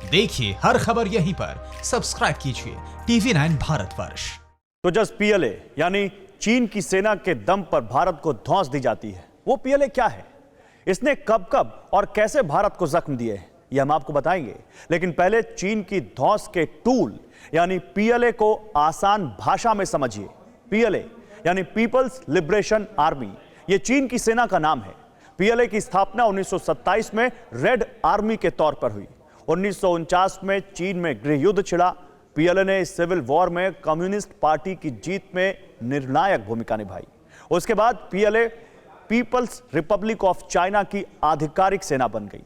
देखिए हर खबर यहीं पर, सब्सक्राइब कीजिए TV9 भारतवर्ष। तो जस्ट पीएलए यानी चीन की सेना के दम पर भारत को धौंस दी जाती है। वो पीएलए क्या है, इसने कब कब और कैसे भारत को जख्म दिए हैं, ये हम आपको बताएंगे। लेकिन पहले चीन की धौंस के टूल यानी पीएलए को आसान भाषा में समझिए। पीएलए यानी पीपल्स लिबरेशन आर्मी, ये चीन की सेना का नाम है। पीएलए की स्थापना 1927 में रेड आर्मी के तौर पर हुई। 1949 में चीन में गृह युद्ध छिड़ा। पीएलए ने इस सिविल वॉर में कम्युनिस्ट पार्टी की जीत में निर्णायक भूमिका निभाई। उसके बाद PLA people's republic of China की आधिकारिक सेना बन गई।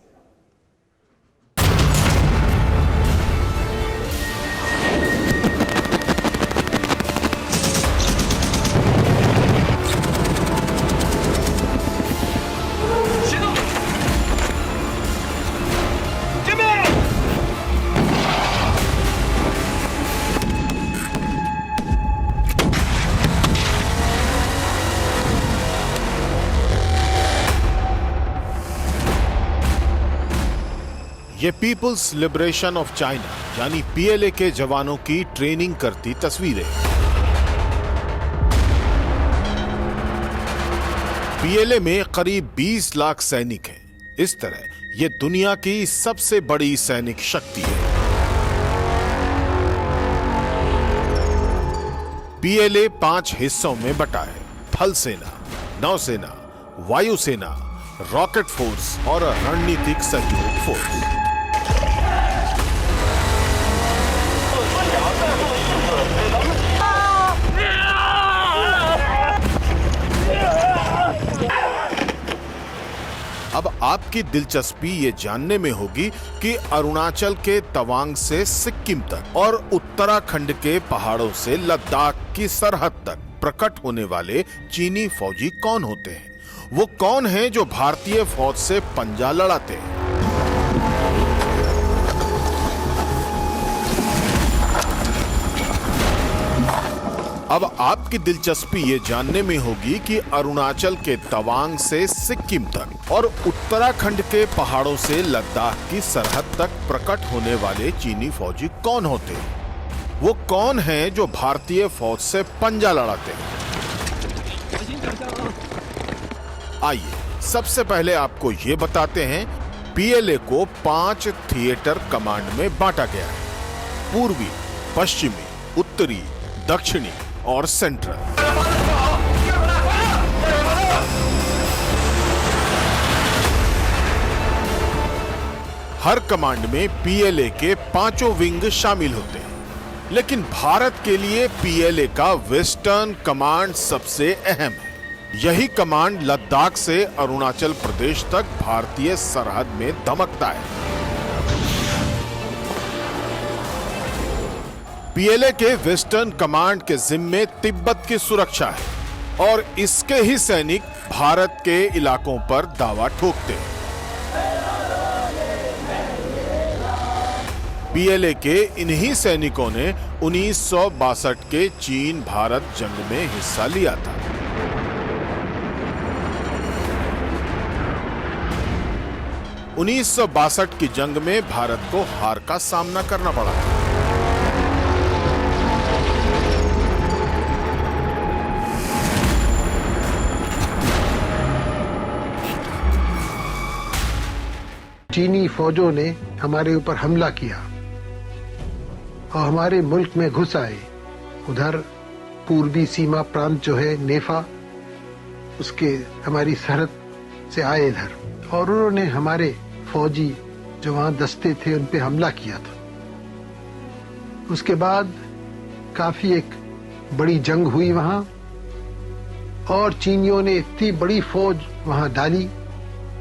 ये पीपल्स लिबरेशन ऑफ चाइना यानी पीएलए के जवानों की ट्रेनिंग करती तस्वीरें। पीएलए में करीब 20 लाख सैनिक हैं। इस तरह ये दुनिया की सबसे बड़ी सैनिक शक्ति है। पीएलए 5 हिस्सों में बटा है: थल सेना, नौसेना, वायुसेना, रॉकेट फोर्स और रणनीतिक सहयोग फोर्स। अब आपकी दिलचस्पी ये जानने में होगी कि अरुणाचल के तवांग से सिक्किम तक और उत्तराखंड के पहाड़ों से लद्दाख की सरहद तक प्रकट होने वाले चीनी फौजी कौन होते हैं। वो कौन हैं जो भारतीय फौज से पंजा लड़ाते हैं। अब आपकी दिलचस्पी ये जानने में होगी कि अरुणाचल के तवांग से सिक्किम तक और उत्तराखंड के पहाड़ों से लद्दाख की सरहद तक प्रकट होने वाले चीनी फौजी कौन होते हैं। वो कौन हैं जो भारतीय फौज से पंजा लड़ाते हैं। आइए सबसे पहले आपको ये बताते हैं, पीएलए को 5 थिएटर कमांड में बांटा गया है: पूर्वी, पश्चिमी, उत्तरी, दक्षिणी और सेंट्रल। हर कमांड में पीएलए के 5 विंग शामिल होते हैं, लेकिन भारत के लिए पीएलए का वेस्टर्न कमांड सबसे अहम है। यही कमांड लद्दाख से अरुणाचल प्रदेश तक भारतीय सरहद में धमकता है। पीएलए के वेस्टर्न कमांड के जिम्मे तिब्बत की सुरक्षा है और इसके ही सैनिक भारत के इलाकों पर दावा ठोकते हैं। पीएलए के इन्हीं सैनिकों ने 1962 के चीन भारत जंग में हिस्सा लिया था। – 1962 की जंग में भारत को हार का सामना करना पड़ा था। चीनी फौजों ने हमारे ऊपर हमला किया और हमारे मुल्क में घुस आए। उधर पूर्वी सीमा प्रांत जो है नेफा, उसके हमारी सरहद से आए इधर, और उन्होंने हमारे फौजी जो वहां दस्ते थे उन पे हमला किया था। उसके बाद काफी एक बड़ी जंग हुई वहां और चीनियों ने इतनी बड़ी फौज वहां डाली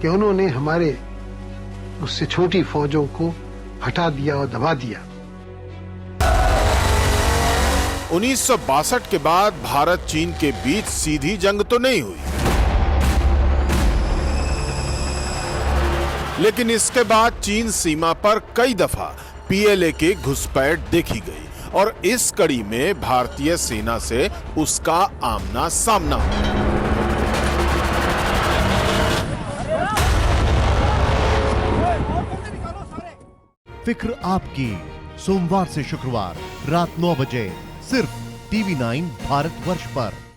कि उन्होंने हमारे उससे छोटी फौजों को हटा दिया और दबा दिया। 1962 के बाद भारत चीन के बीच सीधी जंग तो नहीं हुई, लेकिन इसके बाद चीन सीमा पर कई दफा पीएलए की घुसपैठ देखी गई और इस कड़ी में भारतीय सेना से उसका आमना सामना हुआ। फिक्र आपकी, सोमवार से शुक्रवार रात 9 बजे सिर्फ TV9 भारतवर्ष पर।